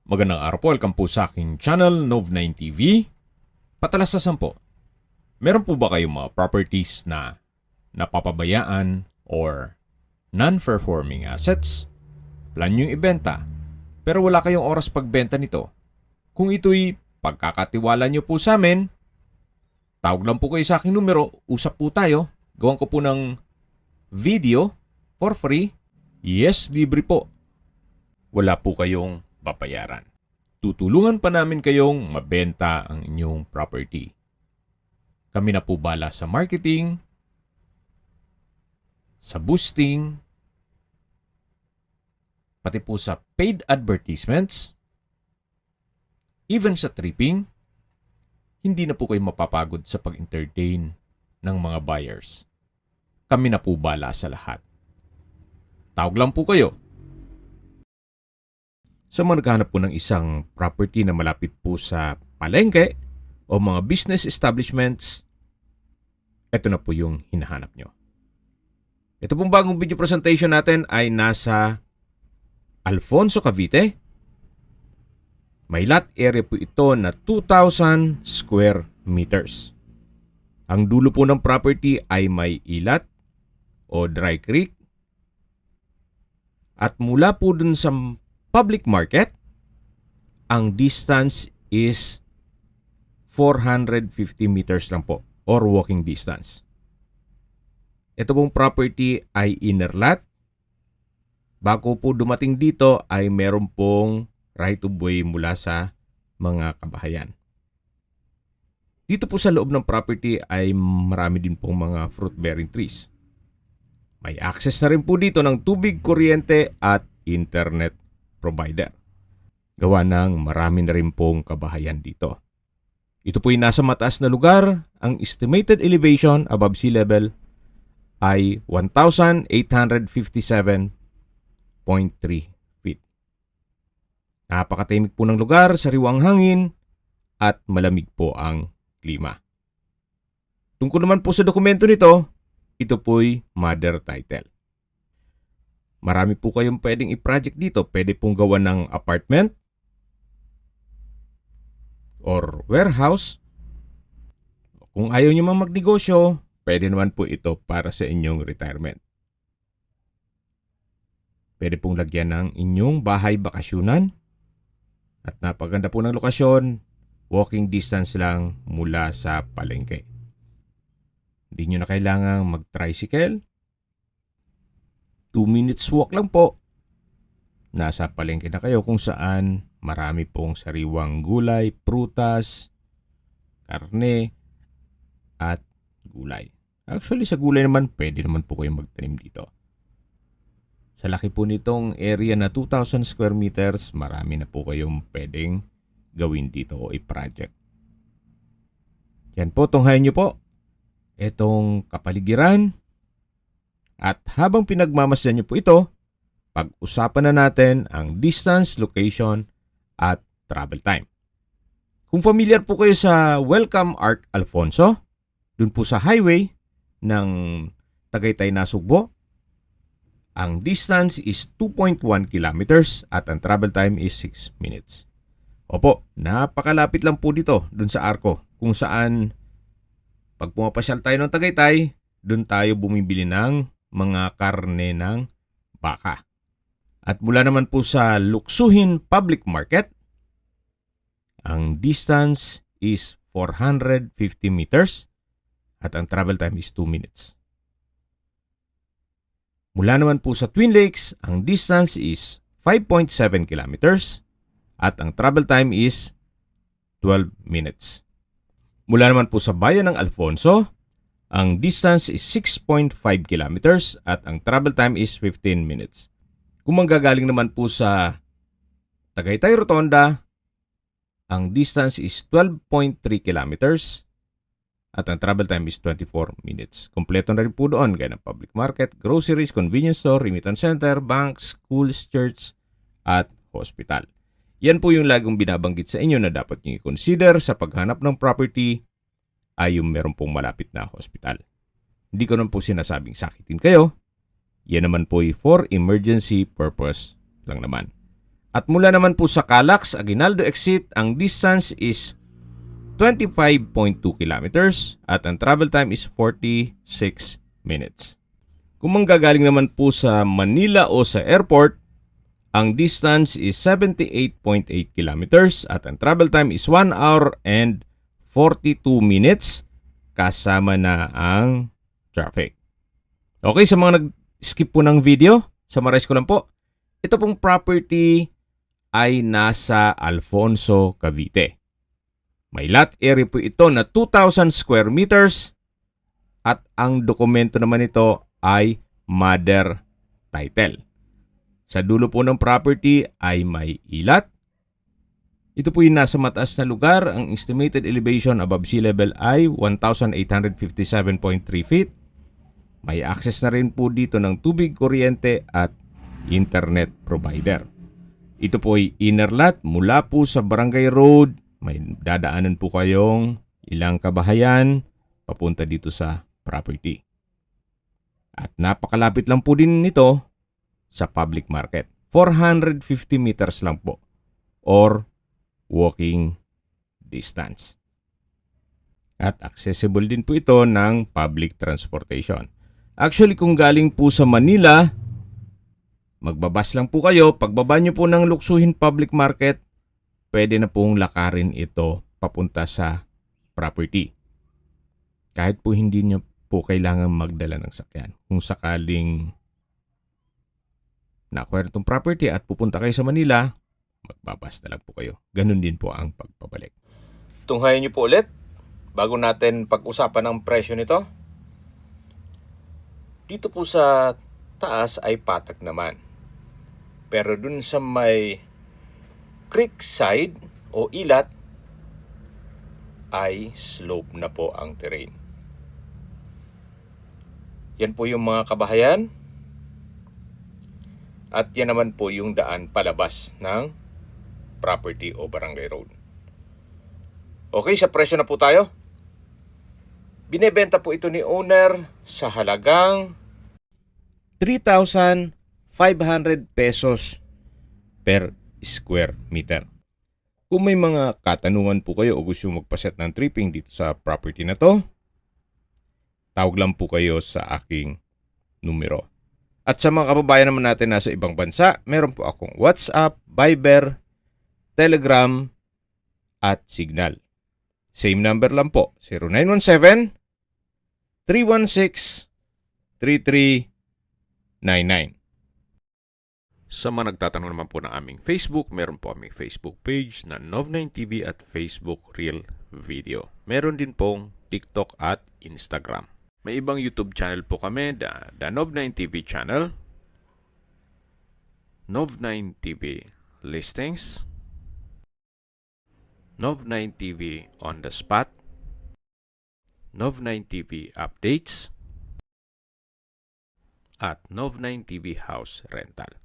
Magandang araw po, welcome po sa aking channel, Nov9 TV. Patalasasan po, meron po ba kayong mga properties na napapabayaan or non-performing assets? Plan nyo yung ibenta, pero wala kayong oras pagbenta nito. Kung ito'y pagkakatiwala nyo po sa amin, tawag lang po kayo sa aking numero, usap po tayo, gawan ko po ng video for free. Yes, libre po. Wala po kayong babayaran. Tutulungan pa namin kayong mabenta ang inyong property. Kami na po bala sa marketing, sa boosting, pati po sa paid advertisements, even sa tripping. Hindi na po kayo mapapagod sa pag-entertain ng mga buyers. Kami na po bala sa lahat. Tawag lang po kayo. Sa mga naghahanap po ng isang property na malapit po sa palengke o mga business establishments, ito na po yung hinahanap nyo. Ito pong bagong video presentation natin ay nasa Alfonso, Cavite. May lot area po ito na 2,000 square meters. Ang dulo po ng property ay may ilat o dry creek. At mula po dun sa public market, ang distance is 450 meters lang po or walking distance. Ito pong property ay inner lot. Bago po dumating dito ay meron pong right of way mula sa mga kabahayan. Dito po sa loob ng property ay marami din pong mga fruit-bearing trees. May access na rin po dito ng tubig, kuryente at internet provider. Gawa ng marami na rin pong kabahayan dito. Ito po ay nasa mataas na lugar. Ang estimated elevation above sea level ay 1,857.3 feet. Napakatahimik po ng lugar, sariwang hangin at malamig po ang klima. Tungkol naman po sa dokumento nito, ito po'y mother title. Marami po kayong pwedeng i-project dito. Pwede pong gawa ng apartment or warehouse. Kung ayaw nyo mang magnegosyo, pwede naman po ito para sa inyong retirement. Pwede pong lagyan ng inyong bahay bakasyunan. At napaganda po ng lokasyon, walking distance lang mula sa palengke. Hindi nyo na kailangang mag-tricycle. 2 minutes walk lang po. Nasa palengke na kayo kung saan marami pong sariwang gulay, prutas, karne, at gulay. Actually, sa gulay naman, pwede naman po kayong magtanim dito. Sa laki po nitong area na 2,000 square meters, marami na po kayong pwedeng gawin dito o i-project. Yan po, tunghayan nyo po itong kapaligiran. At habang pinagmamasdan niyo po ito, pag-usapan na natin ang distance, location, at travel time. Kung familiar po kayo sa Welcome Arc Alfonso, dun po sa highway ng Tagaytay Nasugbo, ang distance is 2.1 kilometers at ang travel time is 6 minutes. Opo, napakalapit lang po dito dun sa Arco, kung saan pag pumapasyal tayo ng Tagaytay, dun tayo bumibili ng mga karne ng baka. At mula naman po sa Luksuhin Public Market, ang distance is 450 meters at ang travel time is 2 minutes. Mula naman po sa Twin Lakes, ang distance is 5.7 kilometers at ang travel time is 12 minutes. Mula naman po sa bayan ng Alfonso, ang distance is 6.5 kilometers at ang travel time is 15 minutes. Kung manggagaling naman po sa Tagaytay Rotonda, ang distance is 12.3 kilometers at ang travel time is 24 minutes. Kompleto na rin po doon gaya ng public market, groceries, convenience store, remittance center, banks, schools, church at hospital. Yan po yung lagong binabanggit sa inyo na dapat nyo i-consider sa paghanap ng property ay yung meron pong malapit na hospital. Hindi ko naman po sinasabing sakitin kayo. Yan naman po ay for emergency purpose lang naman. At mula naman po sa Calax, Aguinaldo exit, ang distance is 25.2 kilometers at ang travel time is 46 minutes. Kung manggagaling naman po sa Manila o sa airport, ang distance is 78.8 kilometers at ang travel time is 1 hour and 42 minutes kasama na ang traffic. Okay, sa mga nag-skip po ng video, summarize ko lang po. Ito pong property ay nasa Alfonso, Cavite. May lot area po ito na 2,000 square meters at ang dokumento naman ito ay mother title. Sa dulo po ng property ay may ilat. Ito po yung nasa mataas na lugar. Ang estimated elevation above sea level ay 1,857.3 feet. May access na rin po dito ng tubig, kuryente at internet provider. Ito po ay inner lot mula po sa Barangay Road. May dadaanan po kayong ilang kabahayan papunta dito sa property. At napakalapit lang po din nito sa public market. 450 meters lang po or walking distance. At accessible din po ito ng public transportation. Actually, kung galing po sa Manila, magbabas lang po kayo. Pagbaba nyo po ng Luksuhin Public Market, pwede na pong lakarin ito papunta sa property. Kahit po hindi nyo po kailangan magdala ng sakyan. Kung sakaling na-acquire itong property at pupunta kayo sa Manila, magbabas na lang po kayo. Ganun din po ang pagpabalik. Tunghayan nyo po ulit, bago natin pag-usapan ang presyo nito. Dito po sa taas ay patak naman. Pero dun sa may creek side o ilat, ay slope na po ang terrain. Yan po yung mga kabahayan. At yan naman po yung daan palabas ng property o barangay road. Okay, sa presyo na po tayo. Binebenta po ito ni owner sa halagang 3,500 pesos per square meter. Kung may mga katanungan po kayo o gusto magpaset ng tripping dito sa property na to, tawag lang po kayo sa aking numero. At sa mga kababayan naman natin nasa ibang bansa, meron po akong WhatsApp, Viber, Telegram, at Signal. Same number lang po, 0917-316-3399. Sa mga nagtatanong naman po ng aming Facebook, meron po aming Facebook page na Nov9TV at Facebook Real Video. Meron din pong TikTok at Instagram. May ibang YouTube channel po kami, the Nov9TV channel, Nov9TV Listings, Nov9TV On The Spot, Nov9TV Updates, at Nov9TV House Rental.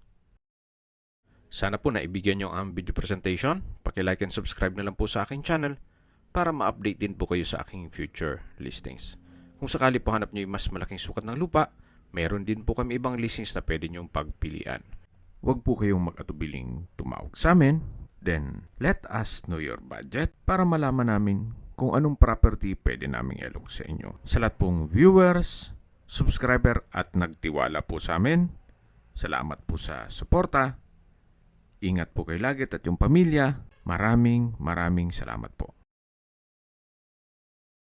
Sana po naibigyan nyo ang video presentation. Paki-like and subscribe na lang po sa aking channel para ma-update din po kayo sa aking future listings. Kung sakali po hanap nyo yung mas malaking sukat ng lupa, meron din po kami ibang listings na pwede nyong pagpilian. Huwag po kayong mag-atubiling tumawag sa amin. Then, let us know your budget para malaman namin kung anong property pwede naming ilog sa inyo. Sa lahat pong viewers, subscriber at nagtiwala po sa amin, salamat po sa suporta. Ingat po kayo lagi at yung pamilya. Maraming salamat po.